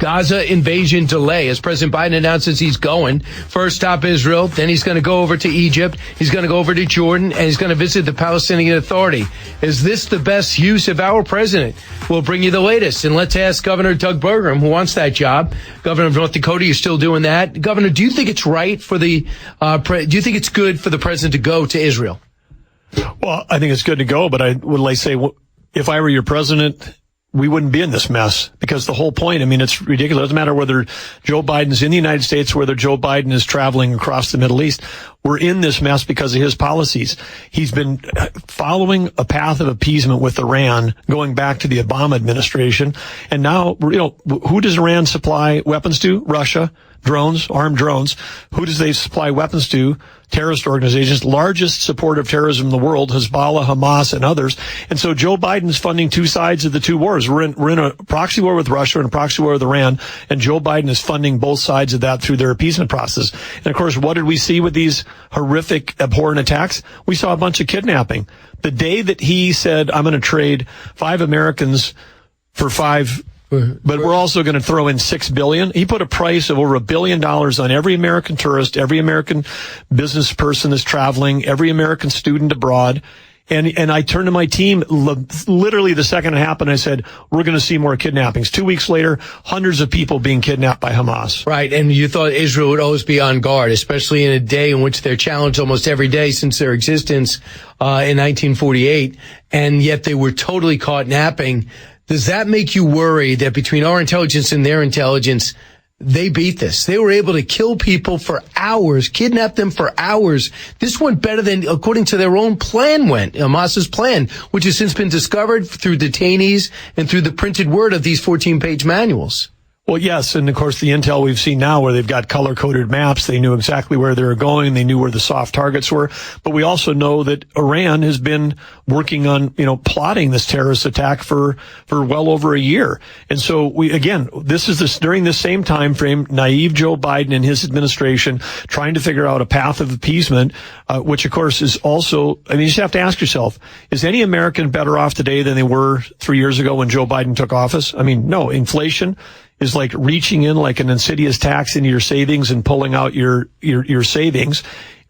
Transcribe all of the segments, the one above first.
Gaza invasion delay. As President Biden announces he's going, first stop Israel, then he's going to go over to Egypt, he's going to go over to Jordan, and he's going to visit the Palestinian Authority. Is this the best use of our president? We'll bring you the latest, and let's ask Governor Doug Burgum, who wants that job. Governor of North Dakota, you're still doing that. Governor, do you think it's right for do you think it's good for the president to go to Israel? Well, I think it's good to go, but I would say, if I were your president, we wouldn't be in this mess, because the whole point, I mean, it's ridiculous. It doesn't matter whether Joe Biden's in the United States or whether Joe Biden is traveling across the Middle East. We're in this mess because of his policies. He's been following a path of appeasement with Iran going back to the Obama administration. And now, who does Iran supply weapons to? Russia. Drones, armed drones. Who does they supply weapons to? Terrorist organizations, largest supporter of terrorism in the world, Hezbollah, Hamas, and others. And so Joe Biden's funding two sides of the two wars. We're in a proxy war with Russia and a proxy war with Iran, and Joe Biden is funding both sides of that through their appeasement process. And of course, what did we see with these horrific, abhorrent attacks? We saw a bunch of kidnapping. The day that he said, I'm going to trade 5 Americans for 5, but we're also going to throw in $6 billion. He put a price of over $1 billion on every American tourist, every American business person that's traveling, every American student abroad. And I turned to my team literally the second it happened. I said, we're going to see more kidnappings. 2 weeks later, hundreds of people being kidnapped by Hamas. Right. And you thought Israel would always be on guard, especially in a day in which they're challenged almost every day since their existence in 1948. And yet they were totally caught napping. Does that make you worry that between our intelligence and their intelligence, they beat this? They were able to kill people for hours, kidnap them for hours. This went better than, according to their own plan, Hamas's plan, which has since been discovered through detainees and through the printed word of these 14-page manuals. Well, yes, and of course the intel we've seen now where they've got color-coded maps, they knew exactly where they were going, they knew where the soft targets were, but we also know that Iran has been working on, plotting this terrorist attack for well over a year. And so during this same time frame, naive Joe Biden and his administration trying to figure out a path of appeasement, which of course is also, you just have to ask yourself, is any American better off today than they were 3 years ago when Joe Biden took office? No, inflation is like reaching in like an insidious tax into your savings and pulling out your savings,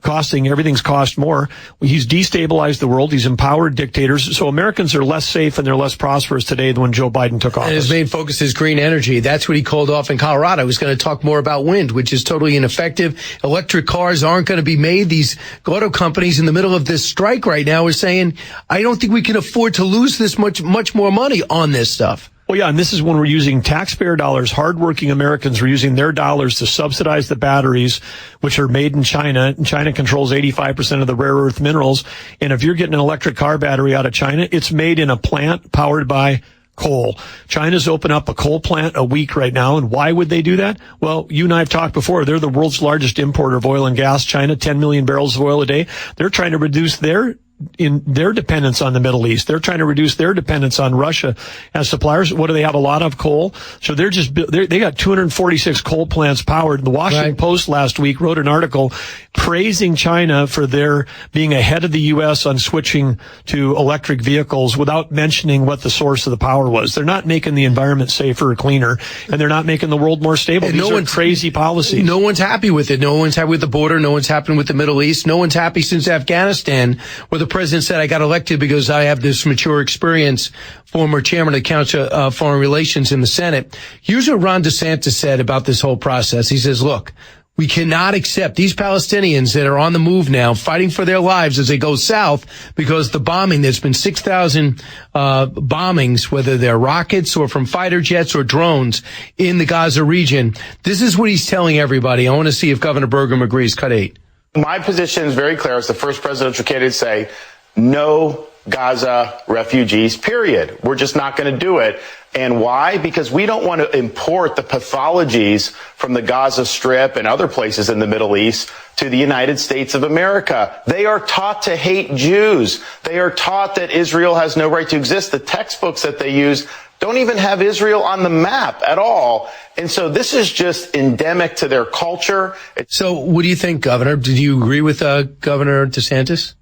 everything's cost more. He's destabilized the world. He's empowered dictators. So Americans are less safe and they're less prosperous today than when Joe Biden took office. And his main focus is green energy. That's what he called off in Colorado. He's going to talk more about wind, which is totally ineffective. Electric cars aren't going to be made. These auto companies in the middle of this strike right now are saying, I don't think we can afford to lose this much more money on this stuff. Well, yeah, and this is when we're using taxpayer dollars. Hardworking Americans are using their dollars to subsidize the batteries, which are made in China. And China controls 85% of the rare earth minerals. And if you're getting an electric car battery out of China, it's made in a plant powered by coal. China's opened up a coal plant a week right now. And why would they do that? Well, you and I have talked before. They're the world's largest importer of oil and gas. China, 10 million barrels of oil a day. They're trying to reduce their dependence on the Middle East. They're trying to reduce their dependence on Russia as suppliers. What do they have? A lot of coal. So they got 246 coal plants powered. The Washington Post last week wrote an article praising China for their being ahead of the U.S. on switching to electric vehicles without mentioning what the source of the power was. They're not making the environment safer or cleaner, and they're not making the world more stable. These are crazy policies. No one's happy with it. No one's happy with the border. No one's happy with the Middle East. No one's happy since Afghanistan, where the president said, I got elected because I have this mature experience, former chairman of the Council of Foreign Relations in the Senate. Here's what Ron DeSantis said about this whole process. He says, look, we cannot accept these Palestinians that are on the move now, fighting for their lives as they go south, because the bombing, there's been 6,000 bombings, whether they're rockets or from fighter jets or drones in the Gaza region. This is what he's telling everybody. I want to see if Governor Burgum agrees. Cut 8. My position is very clear. As the first presidential candidate to say, no Gaza refugees, period. We're just not going to do it. And why? Because we don't want to import the pathologies from the Gaza Strip and other places in the Middle East to the United States of America. They are taught to hate Jews. They are taught that Israel has no right to exist. The textbooks that they use don't even have Israel on the map at all. And so this is just endemic to their culture. So what do you think, Governor? Did you agree with Governor DeSantis?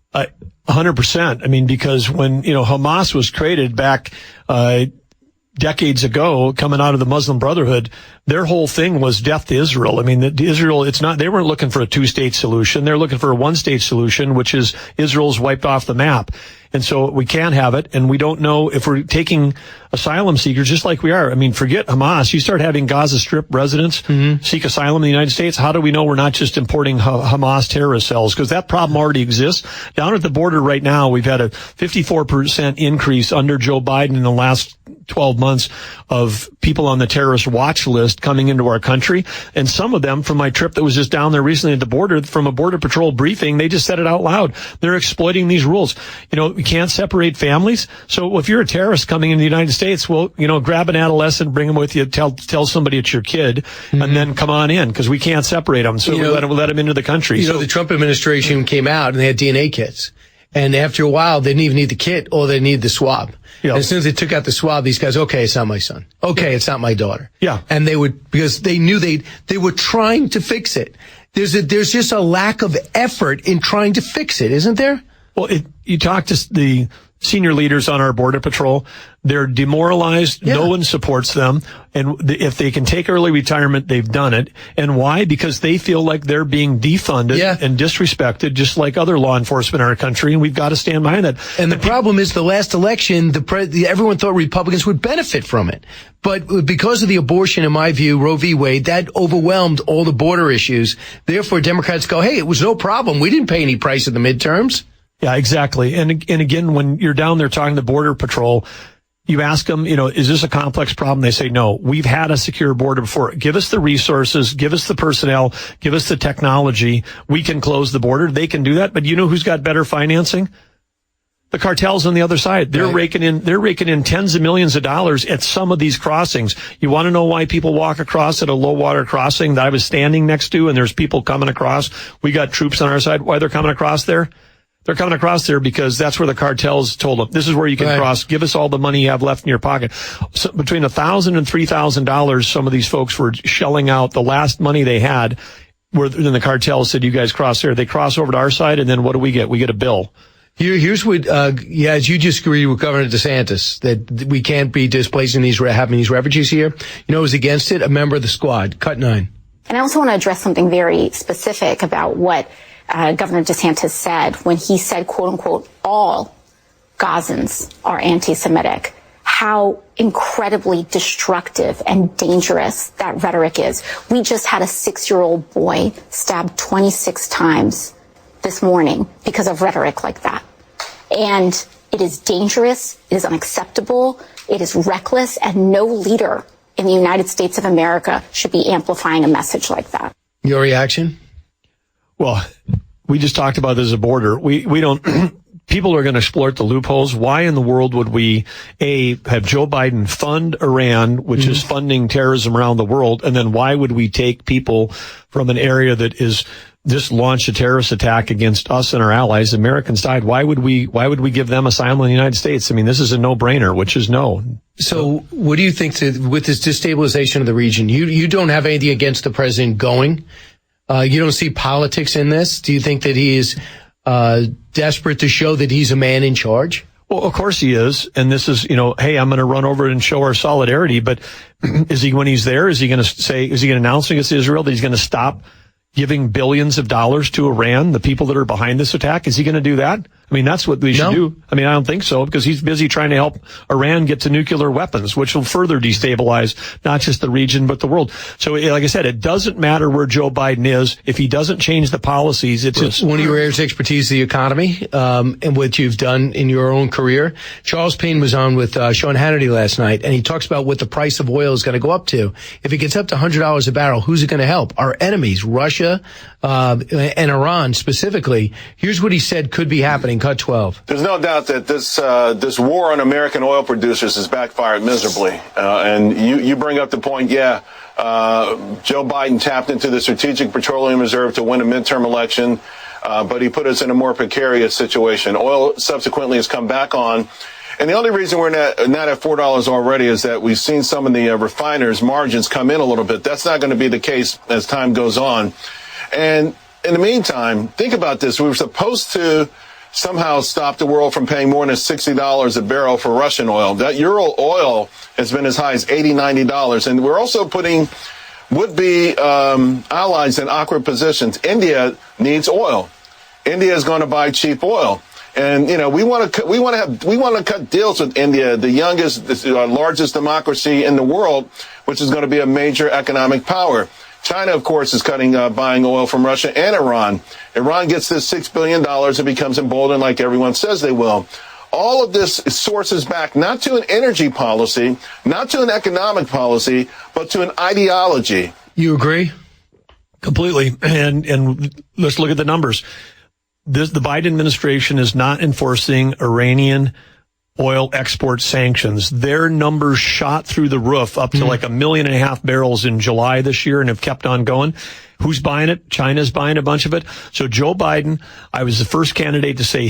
100%. Because when, Hamas was created back, decades ago, coming out of the Muslim Brotherhood, their whole thing was death to Israel. I mean, Israel, they weren't looking for a two-state solution. They're looking for a one-state solution, which is Israel's wiped off the map. And so we can't have it. And we don't know if we're taking asylum seekers just like we are. I mean, forget Hamas. You start having Gaza Strip residents seek asylum in the United States. How do we know we're not just importing Hamas terrorist cells? Because that problem already exists. Down at the border right now, we've had a 54% increase under Joe Biden in the last 12 months of people on the terrorist watch list coming into our country. And some of them, from my trip that was just down there recently at the border, from a Border Patrol briefing, they just said it out loud. They're exploiting these rules. You know, we can't separate families. So if you're a terrorist coming into the United States, well, you know, grab an adolescent, bring them with you, tell somebody it's your kid, and then come on in, because we can't separate them. So we let them into the country. You know, the Trump administration came out and they had DNA kits. And after a while, they didn't even need the kit, or they needed the swab. Yep. And as soon as they took out the swab, these guys, okay, it's not my son. Okay, it's not my daughter. Yeah. And they would, because they knew they were trying to fix it. There's just a lack of effort in trying to fix it, isn't there? Well, you talk to the senior leaders on our Border Patrol, they're demoralized. Yeah. No one supports them. And if they can take early retirement, they've done it. And why? Because they feel like they're being defunded and disrespected, just like other law enforcement in our country. And we've got to stand behind that. And the problem is, the last election, everyone thought Republicans would benefit from it. But because of the abortion, in my view, Roe v. Wade, that overwhelmed all the border issues. Therefore, Democrats go, hey, it was no problem. We didn't pay any price in the midterms. Yeah, exactly. And again, when you're down there talking to Border Patrol, you ask them, you know, is this a complex problem? They say, no, we've had a secure border before. Give us the resources, give us the personnel, give us the technology. We can close the border. They can do that. But you know who's got better financing? The cartels on the other side. They're raking in tens of millions of dollars at some of these crossings. You want to know why people walk across at a low water crossing that I was standing next to, and there's people coming across? We got troops on our side. Why they're coming across there? They're coming across there because that's where the cartels told them, this is where you can cross. Give us all the money you have left in your pocket. So between $1,000 and $3,000, some of these folks were shelling out the last money they had, where then the cartels said, you guys cross there. They cross over to our side, and then what do we get? We get a bill. Here's what, as you just agreed with Governor DeSantis, that we can't be displacing having these refugees here. You know who's against it? A member of the squad, Cut 9. And I also want to address something very specific about what Governor DeSantis said when he said, quote unquote, all Gazans are anti-Semitic. How incredibly destructive and dangerous that rhetoric is. We just had a 6-year-old boy stabbed 26 times this morning because of rhetoric like that. And it is dangerous, it is unacceptable, it is reckless, and no leader in the United States of America should be amplifying a message like that. Your reaction? Well, we just talked about this as a border. We don't, people are going to exploit the loopholes. Why in the world would we, have Joe Biden fund Iran, which is funding terrorism around the world? And then why would we take people from an area that is just launched a terrorist attack against us and our allies? Americans died. Why would we give them asylum in the United States? I mean, this is a no-brainer, which is no. So what do you think with this destabilization of the region? You don't have anything against the president going. You don't see politics in this. Do you think that he is desperate to show that he's a man in charge? Well, of course he is. And this is, hey, I'm going to run over and show our solidarity. But is he, when he's there, is he going to announce against Israel that he's going to stop giving billions of dollars to Iran, the people that are behind this attack? Is he going to do that? I mean, that's what we should do. I mean, I don't think so, because he's busy trying to help Iran get to nuclear weapons, which will further destabilize not just the region, but the world. So, like I said, it doesn't matter where Joe Biden is. If he doesn't change the policies, it's one of your areas of expertise, the economy, and what you've done in your own career. Charles Payne was on with Sean Hannity last night, and he talks about what the price of oil is going to go up to. If it gets up to $100 a barrel, who's it going to help? Our enemies, Russia, and Iran specifically. Here's what he said could be happening. Cut 12. There's no doubt that this war on American oil producers has backfired miserably. And you bring up the point, Joe Biden tapped into the Strategic Petroleum Reserve to win a midterm election, but he put us in a more precarious situation. Oil subsequently has come back on. And the only reason we're not at $4 already is that we've seen some of the refiners' margins come in a little bit. That's not going to be the case as time goes on. And in the meantime, think about this. We were supposed to somehow stop the world from paying more than $60 a barrel for Russian oil. That Ural oil has been as high as $80, $90. And we're also putting would-be allies in awkward positions. India needs oil. India is going to buy cheap oil. And, you know, we want to cut deals with India, the youngest, largest democracy in the world, which is going to be a major economic power. China, of course, is cutting, buying oil from Russia and Iran. Iran gets this $6 billion and becomes emboldened like everyone says they will. All of this sources back not to an energy policy, not to an economic policy, but to an ideology. You agree? Completely. And let's look at the numbers. The Biden administration is not enforcing Iranian oil export sanctions. Their numbers shot through the roof up to like 1.5 million barrels in July this year and have kept on going. Who's buying it? China's buying a bunch of it. So Joe Biden, I was the first candidate to say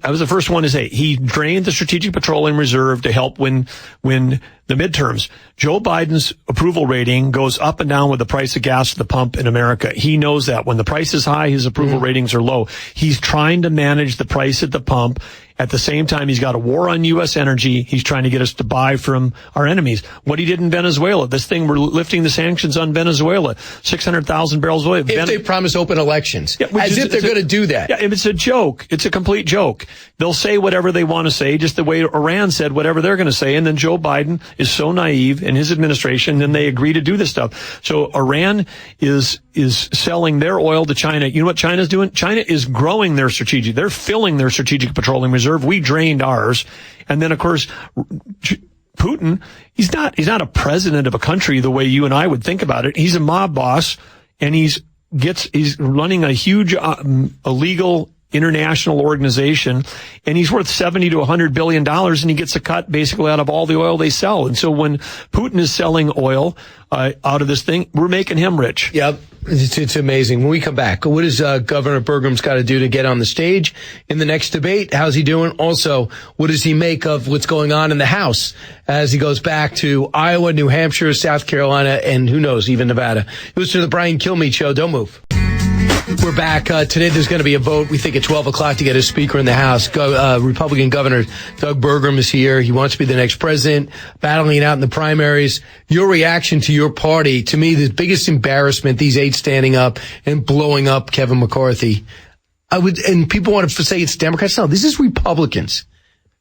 I was the first one to say he drained the Strategic Petroleum Reserve to help win the midterms. Joe Biden's approval rating goes up and down with the price of gas at the pump in America. He knows that. When the price is high, his approval ratings are low. He's trying to manage the price at the pump. At the same time, he's got a war on U.S. energy. He's trying to get us to buy from our enemies. What he did in Venezuela, this thing, we're lifting the sanctions on Venezuela, 600,000 barrels of oil. If they promise open elections, yeah, as if they're going to do that. Yeah, if it's a joke, it's a complete joke. They'll say whatever they want to say, just the way Iran said whatever they're going to say. And then Joe Biden is so naive in his administration, and they agree to do this stuff. So Iran is selling their oil to China. You know what China's doing? China is growing their strategic. They're filling their strategic petroleum reserve. We drained ours. And then, of course, Putin, he's not a president of a country the way you and I would think about it. He's a mob boss, and he's running a huge illegal international organization, and he's worth $70 to $100 billion, and he gets a cut basically out of all the oil they sell. And so when Putin is selling oil out of this thing, we're making him rich. Yep. It's amazing. When we come back, what does Governor Burgum's got to do to get on the stage in the next debate? How's he doing? Also, what does he make of what's going on in the House as he goes back to Iowa, New Hampshire, South Carolina, and who knows, even Nevada? Listen to the Brian Kilmeade Show. Don't move. We're back. Today there's going to be a vote, we think, at 12 o'clock to get a speaker in the House. Republican Governor Doug Burgum is here. He wants to be the next president, battling it out in the primaries. Your reaction to your party, to me, the biggest embarrassment, these eight standing up and blowing up Kevin McCarthy. And people want to say it's Democrats. No, this is Republicans.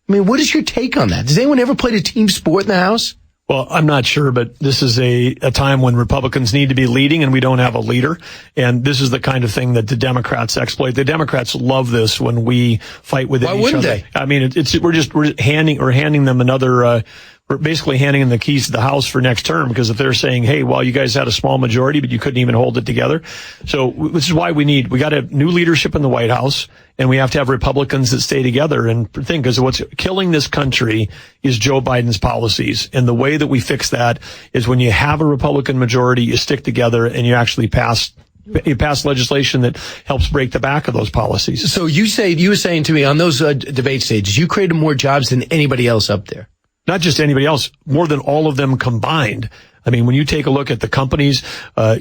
I mean, what is your take on that? Does anyone ever play a team sport in the House? Well, I'm not sure, but this is a time when Republicans need to be leading and we don't have a leader. And this is the kind of thing that the Democrats exploit. The Democrats love this when we fight with each other. Why wouldn't they? I mean, we're handing them another, we're basically handing them the keys to the House for next term, because if they're saying, hey, well, you guys had a small majority, but you couldn't even hold it together. So this is why we got to have new leadership in the White House, and we have to have Republicans that stay together and think, because what's killing this country is Joe Biden's policies. And the way that we fix that is when you have a Republican majority, you stick together and you actually pass legislation that helps break the back of those policies. So you were saying to me on those debate stages, you created more jobs than anybody else up there. Not just anybody else, more than all of them combined. I mean, when you take a look at the companies,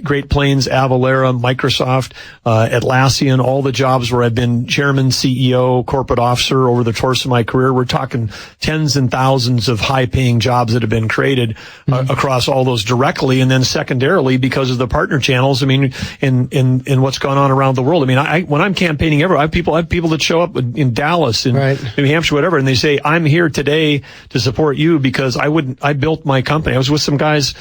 Great Plains, Avalara, Microsoft, Atlassian, all the jobs where I've been chairman, CEO, corporate officer over the course of my career, we're talking tens and thousands of high-paying jobs that have been created across all those directly, and then secondarily because of the partner channels. I mean, in what's gone on around the world. I mean, when I'm campaigning everywhere, I have people that show up in Dallas, in New Hampshire, whatever, and they say, I'm here today to support you because I built my company. I was with some guys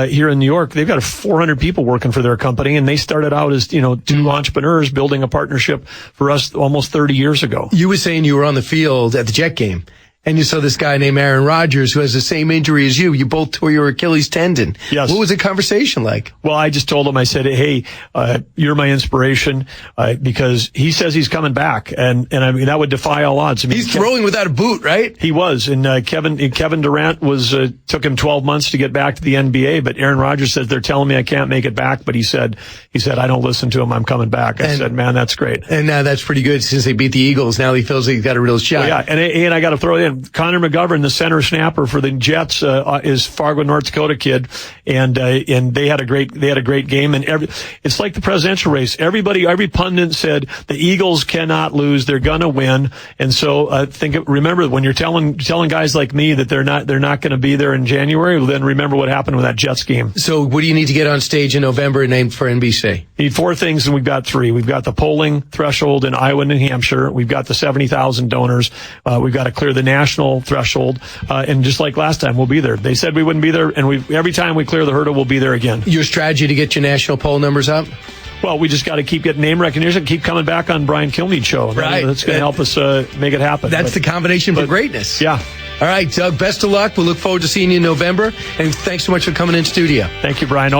here in New York. They've got 400 people working for their company, and they started out as, two entrepreneurs building a partnership for us almost 30 years ago. You were saying you were on the field at the Jet game, and you saw this guy named Aaron Rodgers who has the same injury as you. You both tore your Achilles tendon. Yes. What was the conversation like? Well, I just told him, I said, hey, you're my inspiration, because he says he's coming back. And I mean, that would defy all odds. I mean, he's throwing without a boot, right? He was. And Kevin Durant took him 12 months to get back to the NBA, but Aaron Rodgers says they're telling me I can't make it back. But he said, I don't listen to him. I'm coming back. I said, man, that's great. And that's pretty good since they beat the Eagles. Now he feels like he's got a real shot. Well, yeah. And I got to throw in, again, Connor McGovern, the center snapper for the Jets, is Fargo, North Dakota kid, and they had a great game. And it's like the presidential race. Every pundit said the Eagles cannot lose; they're gonna win. And so remember when you're telling guys like me that they're not going to be there in January, well, then remember what happened with that Jets game. So what do you need to get on stage in November and name for NBC? We need 4 things, and we've got 3. We've got the polling threshold in Iowa and New Hampshire. We've got the 70,000 donors. We've got to clear the national threshold. And just like last time, we'll be there. They said we wouldn't be there, and every time we clear the hurdle, we'll be there again. Your strategy to get your national poll numbers up? Well, we just got to keep getting name recognition, keep coming back on Brian Kilmeade show. Right. That's going to help us make it happen. That's the combination for greatness. Yeah. All right, Doug, best of luck. We'll look forward to seeing you in November. And thanks so much for coming in studio. Thank you, Brian.